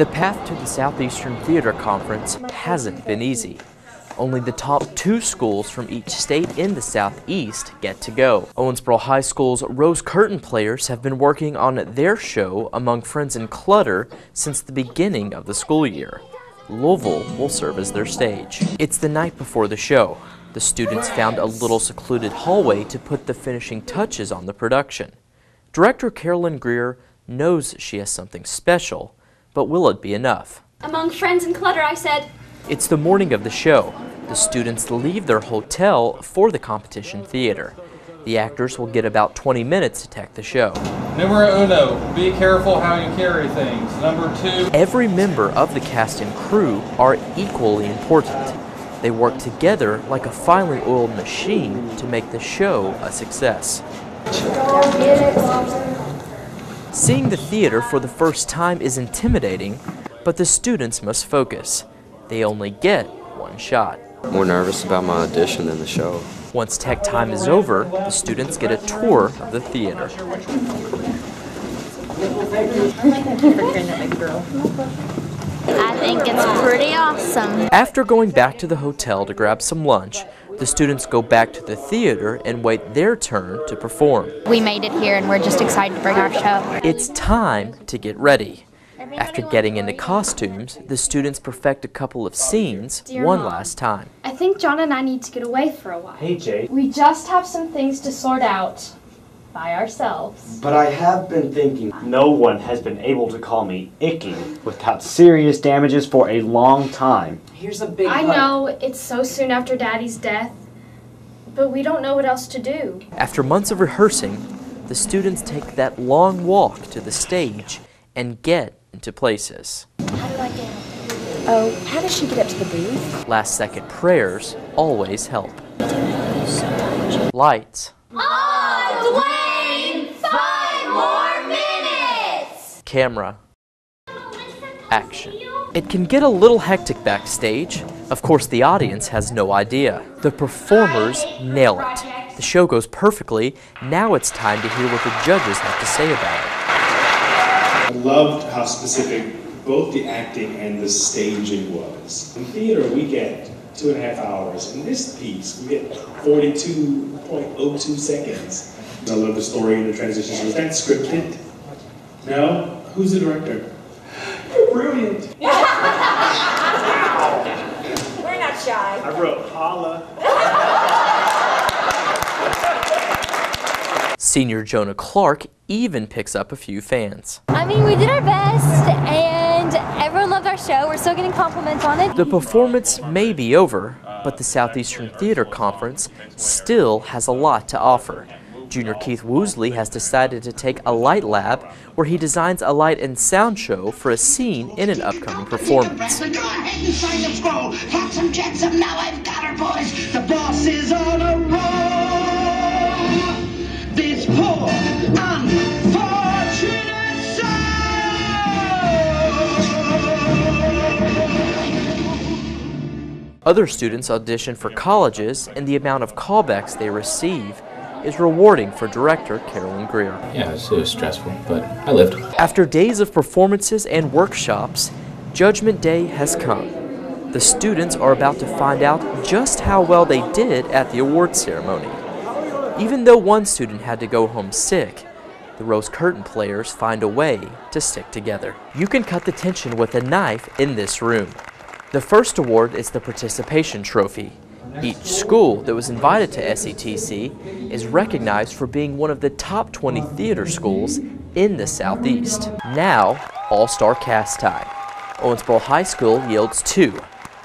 The path to the Southeastern Theater Conference hasn't been easy. Only the top 2 schools from each state in the Southeast get to go. Owensboro High School's Rose Curtain players have been working on their show Among Friends and Clutter since the beginning of the school year. Louisville will serve as their stage. It's the night before the show. The students found a little secluded hallway to put the finishing touches on the production. Director Carolyn Greer knows she has something special, but will it be enough? Among Friends and Clutter, I said. It's the morning of the show. The students leave their hotel for the competition theater. The actors will get about 20 minutes to tech the show. Numero uno, be careful how you carry things. Number 2. Every member of the cast and crew are equally important. They work together like a finely oiled machine to make the show a success. Seeing the theater for the first time is intimidating, but the students must focus. They only get one shot. More nervous about my audition than the show. Once tech time is over, the students get a tour of the theater. I think it's pretty awesome. After going back to the hotel to grab some lunch, the students go back to the theater and wait their turn to perform. We made it here and we're just excited to bring our show. It's time to get ready. After getting into costumes, the students perfect a couple of scenes one last time. I think John and I need to get away for a while. Hey, Jay. We just have some things to sort out by ourselves. But I have been thinking, no one has been able to call me icky without serious damages for a long time. Here's a big I know it's so soon after Daddy's death, but we don't know what else to do. After months of rehearsing, the students take that long walk to the stage and get into places. How do I get up? Oh, how does she get up to the booth? Last-second prayers always help. Lights. Oh, Dwayne! 5 more minutes! Camera. Action. It can get a little hectic backstage. Of course, the audience has no idea. The performers nail it. The show goes perfectly. Now it's time to hear what the judges have to say about it. I loved how specific both the acting and the staging was. In theater, we get 2.5 hours. In this piece, we get 42.02 seconds. I love the story and the transitions. Was that scripted? No? Who's the director? You're brilliant. We're not shy. I wrote holla. Senior Jonah Clark even picks up a few fans. I mean, we did our best and everyone loved our show. We're still getting compliments on it. The performance may be over, but the Southeastern Theater Conference still has a lot to offer. Junior Keith Woosley has decided to take a light lab where he designs a light and sound show for a scene in an upcoming performance. Go ahead and sign the scroll. Have some jetsam. Now I've got her, boys. The boss is on a roll. This poor, unfortunate soul. Other students audition for colleges, and the amount of callbacks they receive is rewarding for director Carolyn Greer. Yeah, it was stressful, but I lived. After days of performances and workshops, Judgment Day has come. The students are about to find out just how well they did at the awards ceremony. Even though one student had to go home sick, the Rose Curtain players find a way to stick together. You can cut the tension with a knife in this room. The first award is the Participation Trophy. Each school that was invited to SETC is recognized for being one of the top 20 theater schools in the Southeast. Now, all-star cast time. Owensboro High School yields 2.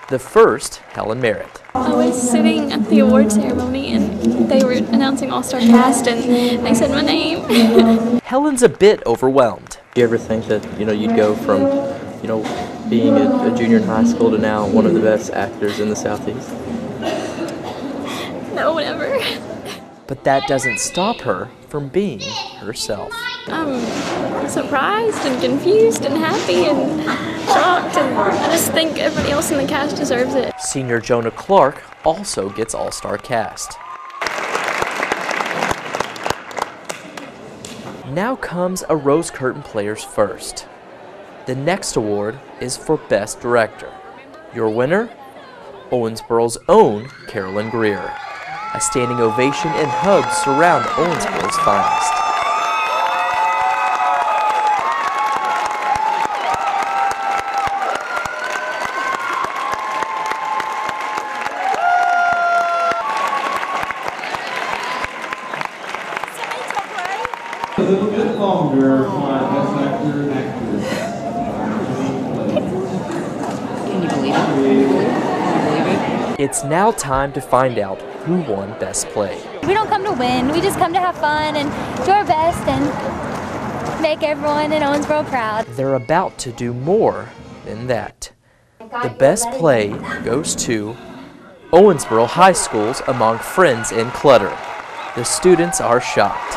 The first, Helen Merritt. I was sitting at the award ceremony and they were announcing all-star cast and they said my name. Helen's a bit overwhelmed. Do you ever think that, you'd go from, being a junior in high school to now one of the best actors in the Southeast? No, never. But that doesn't stop her from being herself. I'm surprised and confused and happy and shocked, and I just think everybody else in the cast deserves it. Senior Jonah Clark also gets all-star cast. Now comes a Rose Curtain player's first. The next award is for Best Director. Your winner, Owensboro's own Carolyn Greer. A standing ovation and hugs surround Owensboro's finest. A little bit longer for our Best Actor and Actress. Can you believe it? Can you believe it? It's now time to find out who won Best Play. We don't come to win, we just come to have fun and do our best and make everyone in Owensboro proud. They're about to do more than that. The Best Play goes to Owensboro High School's Among Friends in Clutter. The students are shocked.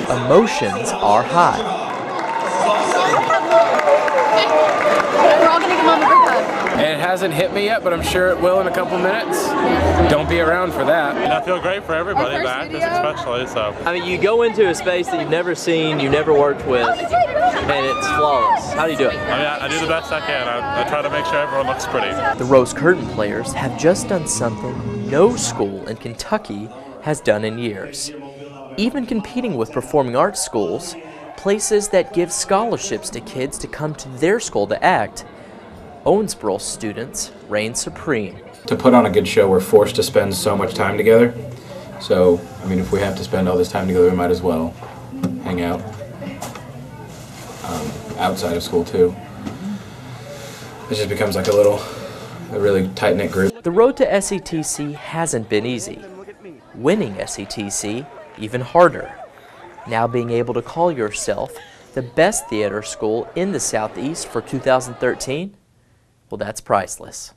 Emotions are high. We're all gonna come on the big hug. It hasn't hit me yet, but I'm sure it will in a couple minutes. Don't be around for that. And I feel great for everybody, but actors especially, so. I mean, you go into a space that you've never seen, you never worked with, and it's flawless. How do you do it? I mean, I do the best I can. I try to make sure everyone looks pretty. The Rose Curtain players have just done something no school in Kentucky has done in years. Even competing with performing arts schools, places that give scholarships to kids to come to their school to act, Owensboro students reign supreme. To put on a good show, we're forced to spend so much time together. So, I mean, if we have to spend all this time together, we might as well hang out outside of school too. It just becomes like a really tight-knit group. The road to SETC hasn't been easy. Winning SETC, even harder. Now being able to call yourself the best theater school in the Southeast for 2013, well, that's priceless.